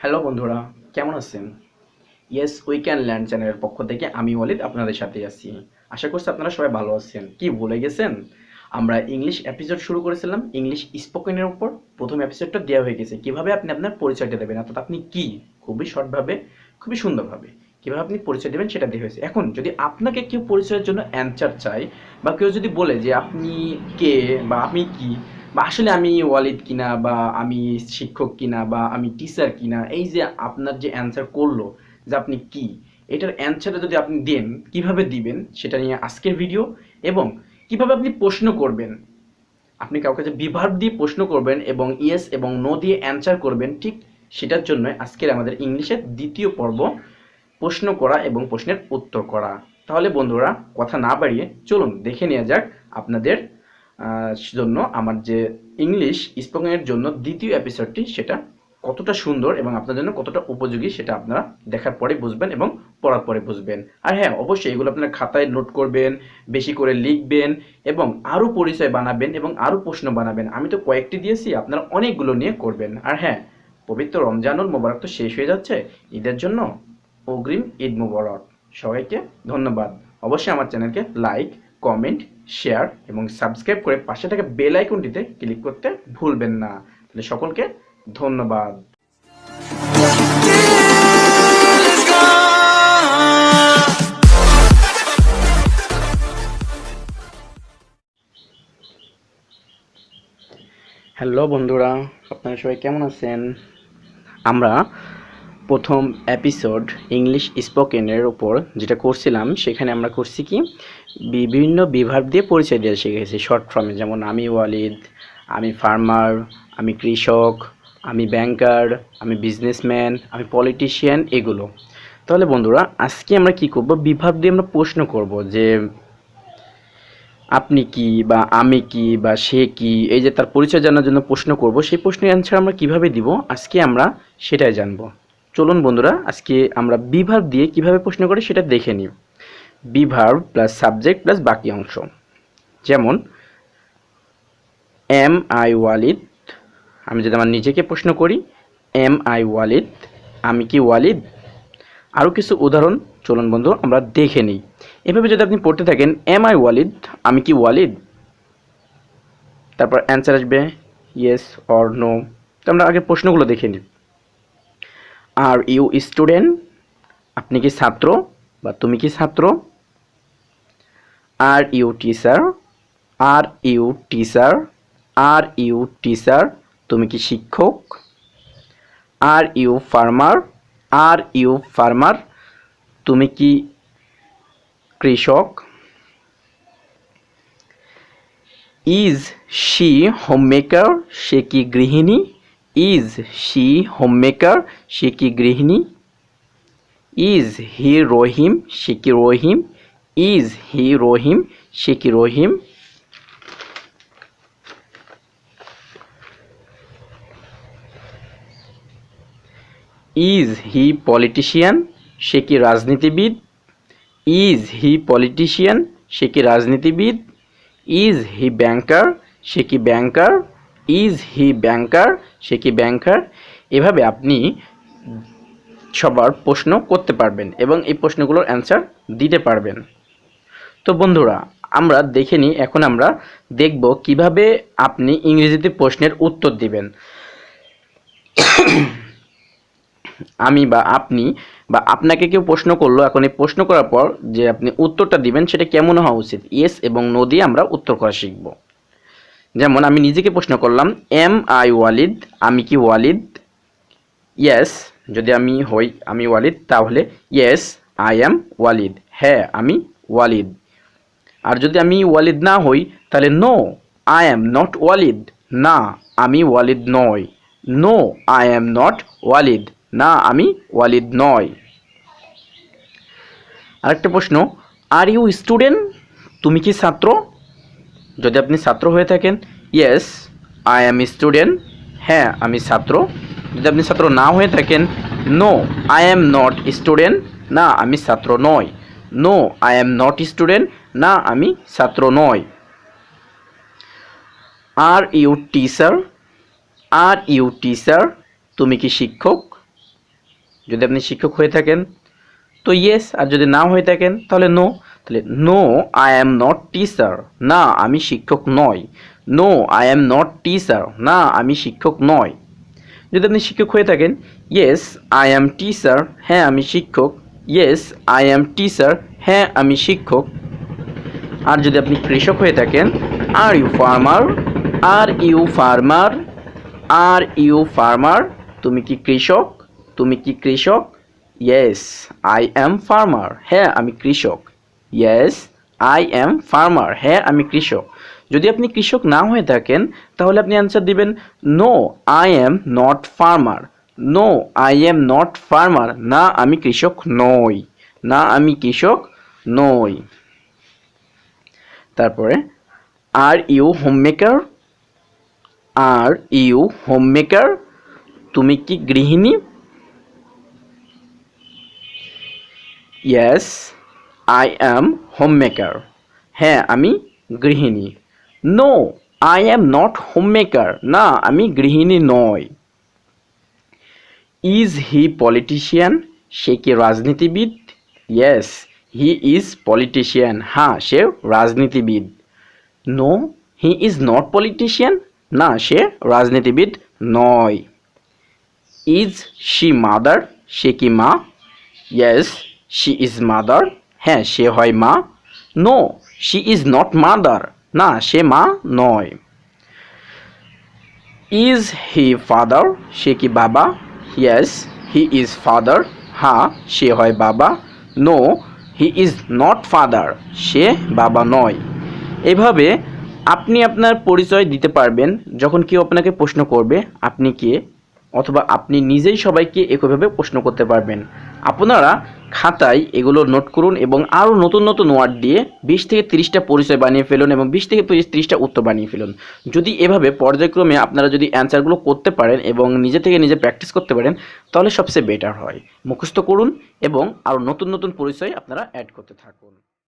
Hello বন্ধুরা, কেমন আছেন? ইয়েস উই ক্যান ল্যান্ড চ্যানেলের পক্ষ থেকে আমি ওয়ালিদ আপনাদের সাথে আছি। আশা করছি আপনারা সবাই ভালো আছেন। কি ভুলে গেছেন? আমরা ইংলিশ এপিসোড শুরু করেছিলাম ইংলিশ স্পোকেনের উপর। প্রথম এপিসোডটা দেওয়া হয়ে গেছে কিভাবে আপনি আপনার পরিচয়টা দেবেন, অর্থাৎ আপনি কি, খুবই শর্টভাবে, খুবই সুন্দরভাবে কিভাবে আপনি পরিচয় দেবেন সেটা দেওয়া হয়েছে। এখন যদি আপনাকে কেউ পরিচয়ের জন্য অ্যান্সার চায় বা কেউ যদি বলে যে আপনি কে বা আপনি কি বা আসলে আমি ওয়ালিদ কিনা বা আমি শিক্ষক কিনা বা আমি টিচার কিনা, এই যে আপনার যে অ্যান্সার করলো যে আপনি কি, এটার অ্যান্সারটা যদি আপনি দেন কিভাবে দিবেন সেটা নিয়ে আজকের ভিডিও। এবং কিভাবে আপনি প্রশ্ন করবেন, আপনি কাউকে যে বিভার্ব দিয়ে প্রশ্ন করবেন এবং ইয়েস এবং নো দিয়ে অ্যান্সার করবেন, ঠিক সেটার জন্য আজকের আমাদের ইংলিশের দ্বিতীয় পর্ব, প্রশ্ন করা এবং প্রশ্নের উত্তর করা। তাহলে বন্ধুরা কথা না বাড়িয়ে চলুন দেখে নেওয়া যাক আপনাদের জন্য আমার যে ইংলিশ স্পোকেনের জন্য দ্বিতীয় এপিসোডটি সেটা কতটা সুন্দর এবং আপনার জন্য কতটা উপযোগী সেটা আপনারা দেখার পরে বুঝবেন এবং পড়ার পরে বুঝবেন। আর হ্যাঁ, অবশ্যই এগুলো আপনার খাতায় নোট করবেন, বেশি করে লিখবেন এবং আরও পরিচয় বানাবেন এবং আরও প্রশ্ন বানাবেন। আমি তো কয়েকটি দিয়েছি, আপনারা অনেকগুলো নিয়ে করবেন। আর হ্যাঁ, পবিত্র রমজানুল মোবারক তো শেষ হয়ে যাচ্ছে, ঈদের জন্য অগ্রিম ঈদ মোবারক। সবাইকে ধন্যবাদ। অবশ্যই আমার চ্যানেলকে লাইক, কমেন্ট, শেয়ার এবং সাবস্ক্রাইব করে পাশে থাকা বেল আইকনটিতে ক্লিক করতে ভুলবেন না। তাহলে সকলকে ধন্যবাদ। হ্যালো বন্ধুরা, আপনারা সবাই কেমন আছেন? আমরা প্রথম এপিসোড ইংলিশ স্পোকেনের ওপর যেটা করছিলাম, সেখানে আমরা করছি কি বিভিন্ন বিভাগ দিয়ে পরিচয় দিয়ে শিখেছি শর্ট ফর্মে, যেমন আমি ওয়ালিদ, আমি ফার্মার, আমি কৃষক, আমি ব্যাংকার, আমি বিজনেসম্যান, আমি পলিটিশিয়ান, এগুলো। তাহলে বন্ধুরা আজকে আমরা কি করব, বিভাগ দিয়ে আমরা প্রশ্ন করব যে আপনি কি বা আমি কি বা সে কি, এই যে তার পরিচয় জানার জন্য প্রশ্ন করব, সেই প্রশ্নের অ্যান্সার আমরা কিভাবে দিব আজকে আমরা সেটাই জানবো। চলুন বন্ধুরা আজকে আমরা বিভাগ দিয়ে কিভাবে প্রশ্ন করে সেটা দেখে নিই। বিভাগ প্লাস সাবজেক্ট প্লাস বাকি অংশ, যেমন এম আই ওয়ালিদ, আমি যদি আমার নিজেকে প্রশ্ন করি এম আই ওয়ালিদ, আমি কি ওয়ালিদ। আরও কিছু উদাহরণ চলুন বন্ধু আমরা দেখে নিই। এভাবে যদি আপনি পড়তে থাকেন এম আই ওয়ালিদ, আমি কি ওয়ালিদ, তারপর অ্যান্সার আসবে ইয়েস অর নো। তো আমরা আগে প্রশ্নগুলো দেখে নিই। আর ইউ স্টুডেন্ট, আপনি কি ছাত্র বা তুমি কি ছাত্র। Are you teacher, are you teacher, are you teacher, তুমি কি শিক্ষক। Are you farmer, are you farmer, তুমি কি কৃষক। ইজ শি হোমমেকার, সে কি গৃহিণী। ইজ শি হোমমেকার, সে কি গৃহিণী। ইজ হি রহিম, সে কি রহিম। ইজ হি রহিম, সে কি রহিম। ইজ হি পলিটিশিয়ান, সে কি রাজনীতিবিদ। ইজ হি পলিটিশিয়ান, সে কি রাজনীতিবিদ। ইজ হি ব্যাংকার, সে কি ব্যাংকার। ইজ হি ব্যাংকার, সে কি ব্যাংকার। এভাবে আপনি সবার প্রশ্ন করতে পারবেন এবং এই প্রশ্নগুলোর অ্যান্সার দিতে পারবেন। তো বন্ধুরা আমরা দেখে নিই, এখন আমরা দেখব কিভাবে আপনি ইংরেজিতে প্রশ্নের উত্তর দিবেন। আমি বা আপনি বা আপনাকে কেউ প্রশ্ন করলো, এখন এই প্রশ্ন করার পর যে আপনি উত্তরটা দিবেন সেটা কেমন হওয়া উচিত, ইয়েস এবং নো দিয়ে আমরা উত্তর করা শিখব। যেমন আমি নিজেকে প্রশ্ন করলাম এম আই ওয়ালিদ, আমি কি ওয়ালিদ। ইয়েস যদি আমি হই আমি ওয়ালিদ, তাহলে ইয়েস আই অ্যাম ওয়ালিদ, হ্যাঁ আমি ওয়ালিদ। আর যদি আমি ওয়ালিদ না হই তাহলে no I am not Walid, না আমি ওয়ালিদ নই। No I am not Walid, না আমি ওয়ালিদ নয়। আরেকটা প্রশ্ন, আর ইউ স্টুডেন্ট, তুমি কি ছাত্র। যদি আপনি ছাত্র হয়ে থাকেন ইয়েস আই অ্যাম স্টুডেন্ট, হ্যাঁ আমি ছাত্র। যদি আপনি ছাত্র না হয়ে থাকেন no I am not student, না আমি ছাত্র নই। No I am not student, না আমি ছাত্র নই। Are you teacher, are you teacher, তুমি কি শিক্ষক। যদি আপনি শিক্ষক হয়ে থাকেন তো ইয়েস, আর যদি না হয়ে থাকেন তাহলে নো। তাহলে no I am not teacher, না আমি শিক্ষক নই। No I am not teacher, না আমি শিক্ষক নই। যদি আপনি শিক্ষক হয়ে থাকেন ইয়েস আই অ্যাম টিচার, হ্যাঁ আমি শিক্ষক। ইয়েস আই অ্যাম টিচার, হ্যাঁ আমি শিক্ষক। আর যদি আপনি কৃষক হয়ে থাকেন are you farmer, are you farmer, are you farmer, তুমি কি কৃষক, তুমি কি কৃষক। ইয়েস আই অ্যাম ফার্মার, হ্যাঁ আমি কৃষক। ইয়েস আই অ্যাম ফার্মার, হ্যাঁ আমি কৃষক। যদি আপনি কৃষক না হয়ে থাকেন তাহলে আপনি অ্যান্সার দিবেন no I am not farmer, no I am not farmer, না আমি কৃষক নই, না আমি কৃষক নই। তারপরে are you homemaker, are you homemaker, তুমি কি গৃহিণী। ইয়েস আই অ্যাম হোমমেকার, হ্যাঁ আমি গৃহিণী। No I am not homemaker, না আমি গৃহিণী নই। ইজ হি পলিটিশিয়ান, সে কি রাজনীতিবিদ। ইয়েস হি ইজ পলিটিশিয়ান, হ্যাঁ সে রাজনীতিবিদ। No he is not politician, না সে রাজনীতিবিদ নয়। ইজ শি মাদার, সে কি মা। ইয়েস শি ইজ মাদার, হ্যাঁ সে হয় মা। No she is not mother, না সে মা নয়। ইজ হি ফাদার, সে কি বাবা। ইয়েস হি ইজ ফাদার, হ্যাঁ সে হয় বাবা। No he is not father, সে বাবা নয়। এভাবে আপনি আপনার পরিচয় দিতে পারবেন যখন কেউ আপনাকে প্রশ্ন করবে আপনি কে, অথবা আপনি নিজেই সবাইকে একইভাবে প্রশ্ন করতে পারবেন। আপনারা খাতায় এগুলো নোট করুন এবং আরও নতুন নতুন ওয়ার্ড দিয়ে 20 থেকে 30টা পরিচয় বানিয়ে ফেলুন এবং 20 থেকে 30টা উত্তর বানিয়ে ফেলুন। যদি এভাবে পর্যায়ক্রমে আপনারা যদি অ্যান্সারগুলো করতে পারেন এবং নিজে থেকে নিজে প্র্যাকটিস করতে পারেন তাহলে সবচেয়ে বেটার হয়। মুখস্থ করুন এবং আরও নতুন নতুন পরিচয় আপনারা অ্যাড করতে থাকুন।